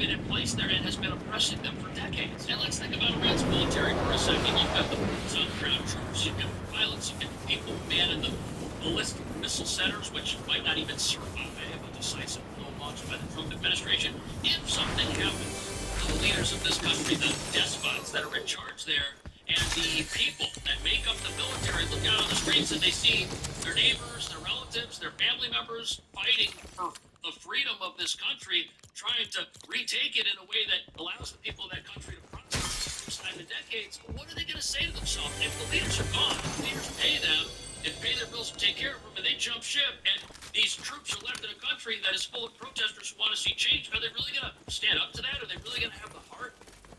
been in place there and has been oppressing them for decades. And let's think about Iran's military for a second. You've got the ground troops, you've got pilots, you've got people who man in the ballistic missile centers, which might not even survive a decisive blow launched by the Trump administration. If something happens to the leaders of this country, the despots that are in charge there, and the people that make up the military look out on the streets and they see their neighbors, their relatives, their family members fighting for the freedom of this country, trying to retake it in a way that allows the people of that country to prosper for time in decades, what are they going to say to themselves? If the leaders are gone, the leaders pay them and pay their bills and take care of them, and they jump ship, and these troops are left in a country that is full of protesters who want to see change, are they really going to stand up to that? Are they really going to have the heart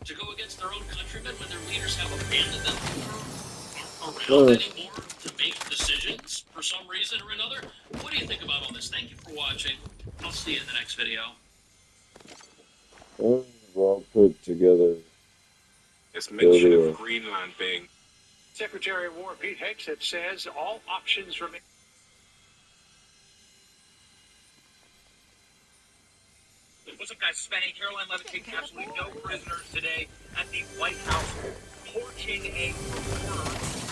to go against their own countrymen when their leaders have abandoned them, aren't around anymore to make decisions for some reason or another? What do you think about all this? Thank you for watching. I'll see you in the next video. Well put together. This mention of Greenland being. Secretary of War Pete Hegseth says all options remain. What's up, guys? Spenny. Caroline Levitt taking absolutely no prisoners today at the White House, torching a reporter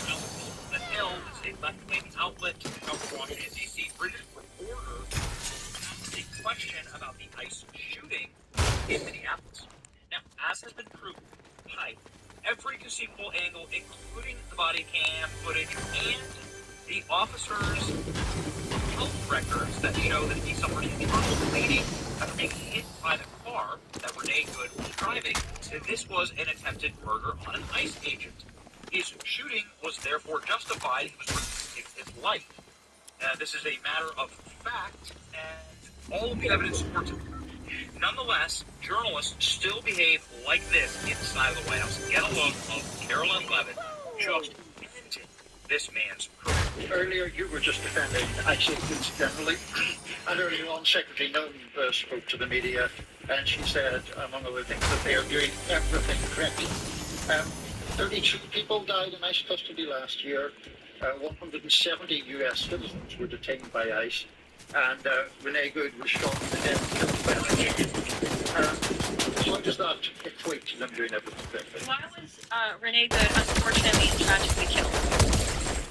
out on the Hill. It's a left-wing outlet of Washington, D.C. British reporter asked a question about the ICE shooting in Minneapolis. Now, as has been proven by every conceivable angle, including the body cam footage and the officers' health records that show that he suffered internal bleeding after being hit by the car that Renee Good was driving. This was an attempted murder on an ICE agent. His shooting was therefore justified. He was protecting his life. This is a matter of fact, and all of the evidence supports it. Nonetheless, journalists still behave like this inside of the White House. Get a look of Caroline Levitt just ending this man's career. Earlier, you were just defending ICE agents generally, and earlier on, Secretary Nunn spoke to the media, and she said, among other things, that they are doing everything correctly. 32 people died in ICE custody last year. 170 U.S. citizens were detained by ICE, and Renee Good was shot to death, killed by ICE. How does that equate to them doing everything correctly? Why was Renee Good unfortunately and tragically killed?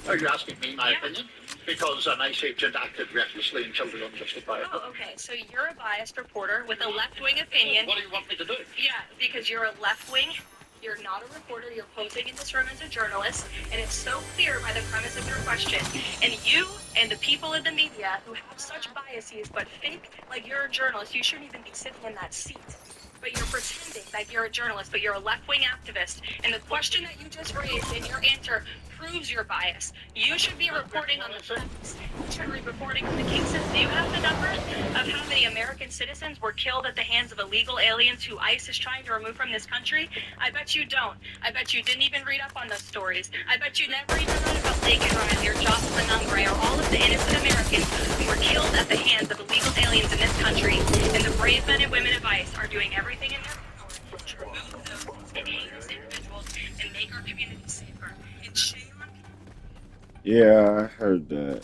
Are you asking me my opinion? Because an ICE agent acted recklessly and killed her unjustifiably. Oh, okay. So you're a biased reporter with a left-wing opinion. What do you want me to do? Yeah, because you're a left-wing. You're not a reporter. You're posing in this room as a journalist, and it's so clear by the premise of your question. And you and the people in the media who have such biases but think like you're a journalist, you shouldn't even be sitting in that seat. But you're pretending like you're a journalist, but you're a left-wing activist. And the question that you just raised in your answer proves your bias. You should be reporting on the facts. You should be reporting on the cases. Do you have the numbers of how many American citizens were killed at the hands of illegal aliens who ICE is trying to remove from this country? I bet you don't. I bet you didn't even read up on those stories. I bet you never even read about Laken Riley or Jocelyn Umbre or all of the innocent Americans who were killed at the hands of illegal aliens in this country. And the brave men and women of ICE are doing everything in their power to remove those heinous individuals and make our community safer. It's shame on people. Yeah, I heard that.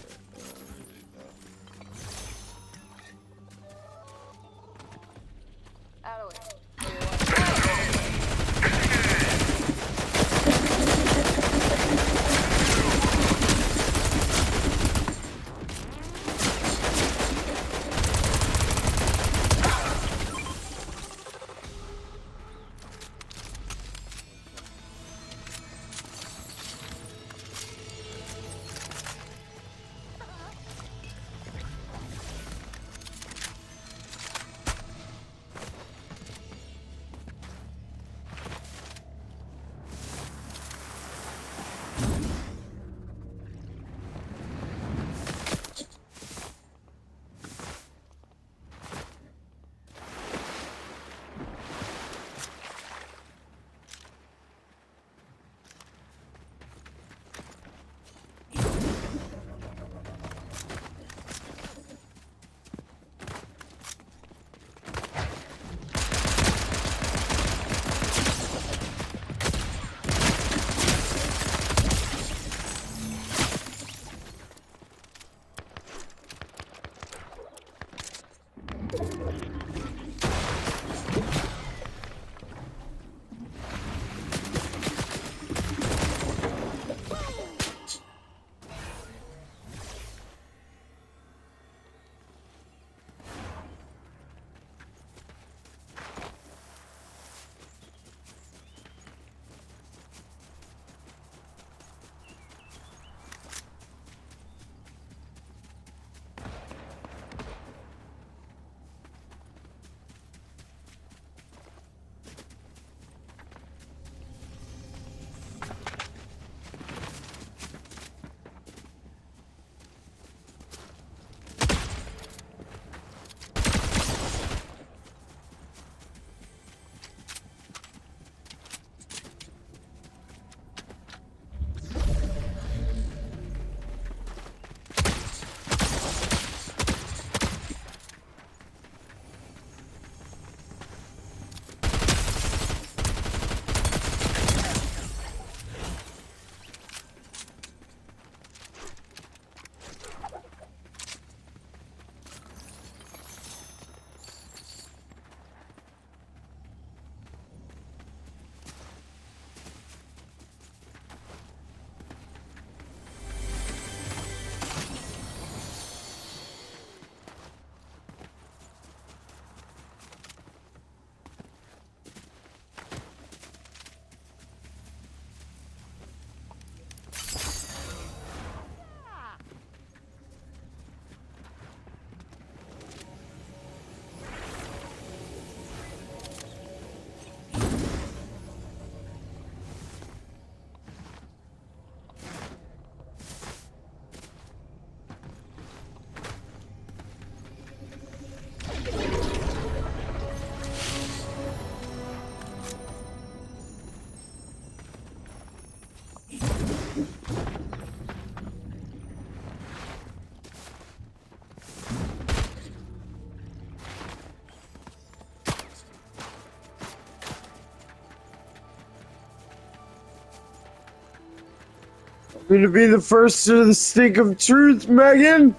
I'm gonna be the first to the stick of truth, Megan.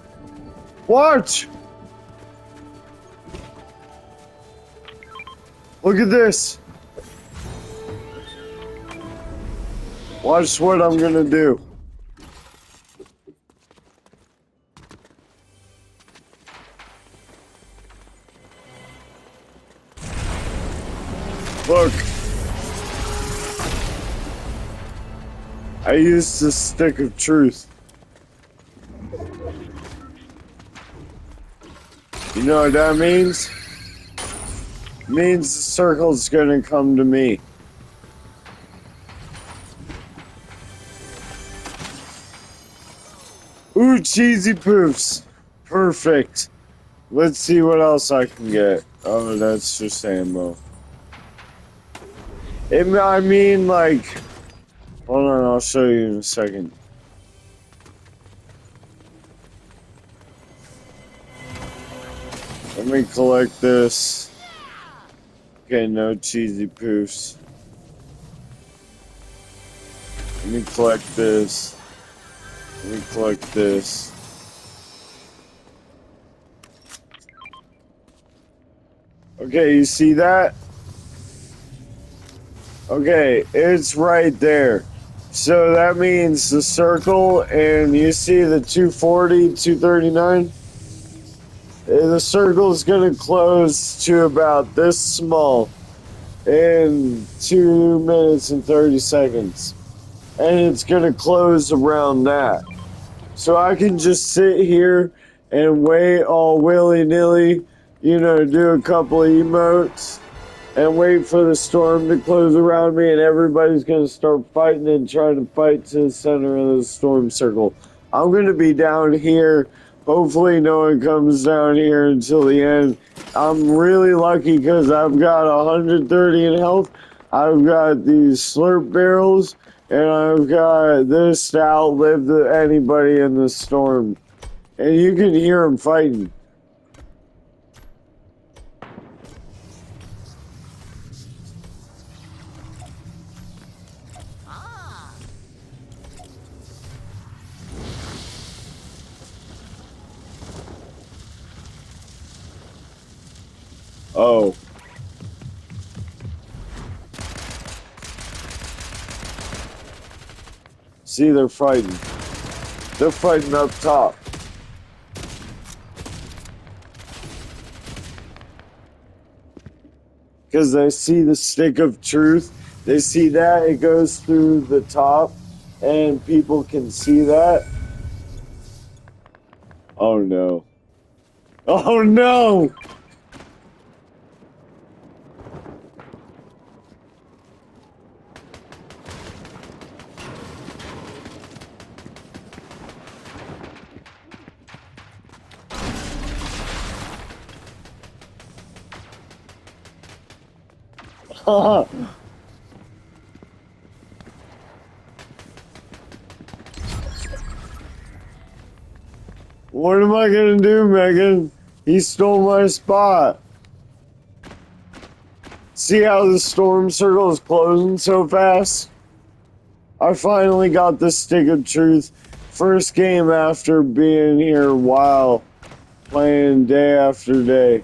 Watch. Look at this. Watch what I'm gonna do. Look. I used the stick of truth. You know what that means? It means the circle's gonna come to me. Ooh, cheesy poofs. Perfect. Let's see what else I can get. Oh, that's just ammo. I mean, like... Hold on, I'll show you in a second. Let me collect this. Okay, no cheesy poofs. Let me collect this. Let me collect this. Okay, you see that? Okay, it's right there. So that means the circle, and you see the 240, 239? The circle is going to close to about this small in 2 minutes and 30 seconds. And it's going to close around that. So I can just sit here and wait all willy-nilly, you know, do a couple of emotes and wait for the storm to close around me, and everybody's going to start fighting and trying to fight to the center of the storm circle. I'm going to be down here. Hopefully no one comes down here until the end. I'm really lucky because I've got 130 in health. I've got these slurp barrels, and I've got this to outlive anybody in the storm. And you can hear them fighting. Oh. See, they're fighting. They're fighting up top. Because they see the stick of truth. They see that. It goes through the top. And people can see that. Oh, no. Oh, no! What am I gonna do, Megan? He stole my spot. See how the storm circle is closing so fast? I finally got the stick of truth. First game after being here a while, playing day after day.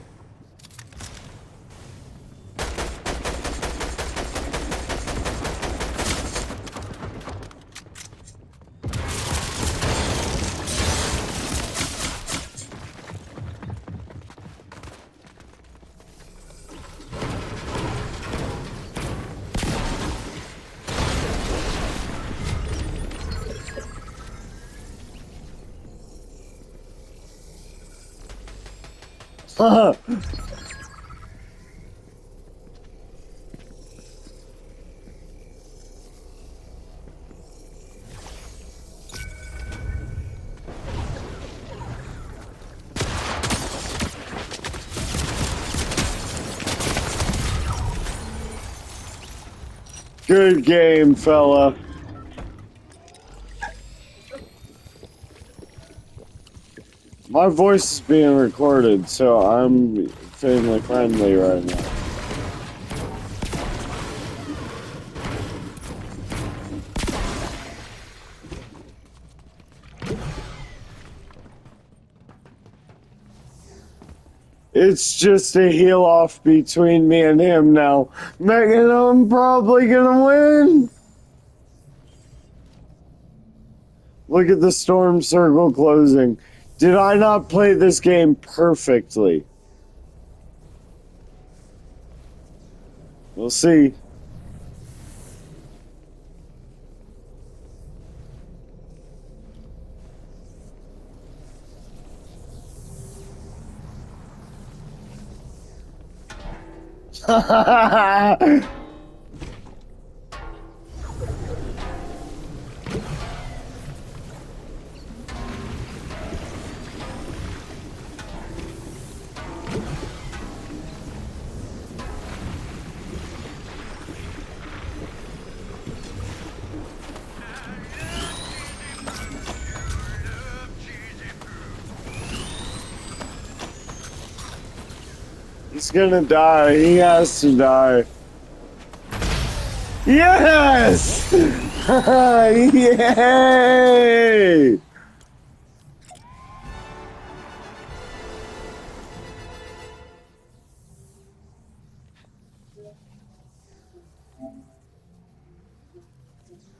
Good game, fella. My voice is being recorded, so I'm family friendly right now. It's just a heel off between me and him now. Megan, I'm probably gonna win. Look at the storm circle closing. Did I not play this game perfectly? We'll see. He's gonna die. He has to die. Yes! Yay!